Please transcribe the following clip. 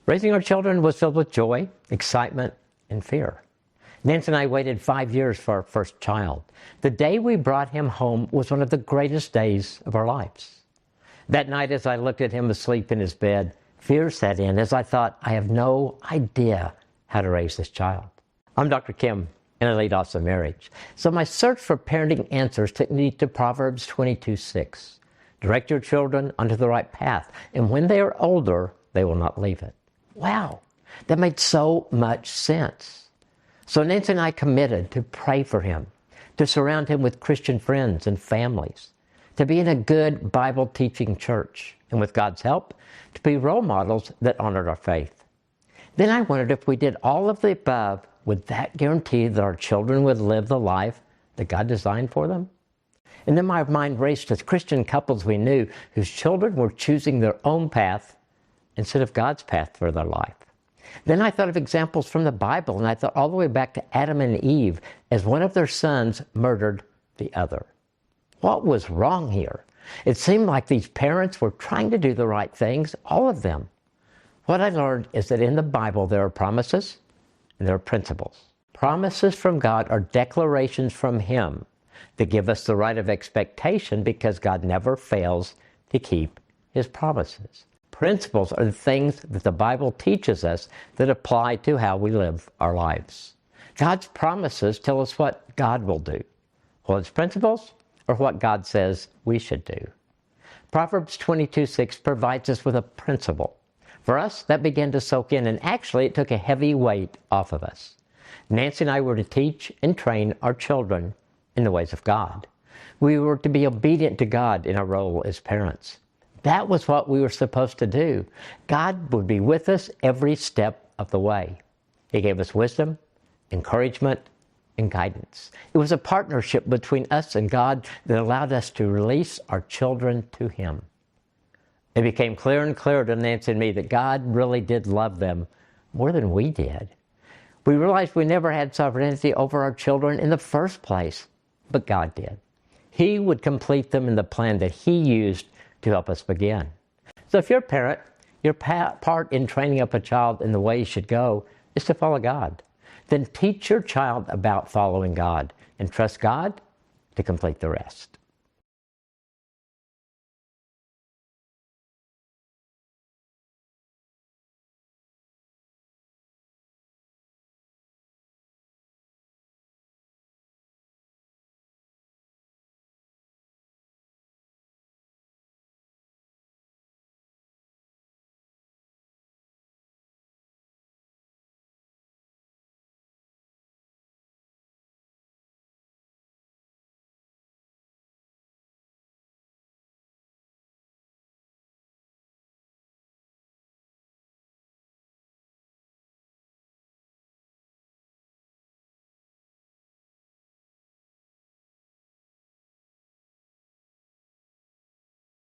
Raising our children was filled with joy, excitement, and fear. Nancy and I waited 5 years for our first child. The day we brought him home was one of the greatest days of our lives. That night, as I looked at him asleep in his bed, fear set in as I thought, I have no idea how to raise this child. I'm Dr. Kim, and I lead Awesome Marriage. So my search for parenting answers took me to Proverbs 22:6. Direct your children onto the right path, and when they are older, they will not leave it. Wow, that made so much sense. So Nancy and I committed to pray for him, to surround him with Christian friends and families, to be in a good Bible-teaching church, and with God's help, to be role models that honored our faith. Then I wondered if we did all of the above, would that guarantee that our children would live the life that God designed for them? And then my mind raced to Christian couples we knew whose children were choosing their own path instead of God's path for their life. Then I thought of examples from the Bible, and I thought all the way back to Adam and Eve as one of their sons murdered the other. What was wrong here? It seemed like these parents were trying to do the right things, all of them. What I learned is that in the Bible there are promises and there are principles. Promises from God are declarations from Him that give us the right of expectation because God never fails to keep His promises. Principles are the things that the Bible teaches us that apply to how we live our lives. God's promises tell us what God will do. Well, His principles or what God says we should do. Proverbs 22:6 provides us with a principle. For us, that began to soak in, and actually it took a heavy weight off of us. Nancy and I were to teach and train our children in the ways of God. We were to be obedient to God in our role as parents. That was what we were supposed to do. God would be with us every step of the way. He gave us wisdom, encouragement, and guidance. It was a partnership between us and God that allowed us to release our children to Him. It became clearer and clearer to Nancy and me that God really did love them more than we did. We realized we never had sovereignty over our children in the first place, but God did. He would complete them in the plan that He used to help us begin. So if you're a parent, your part in training up a child in the way he should go is to follow God. Then teach your child about following God and trust God to complete the rest.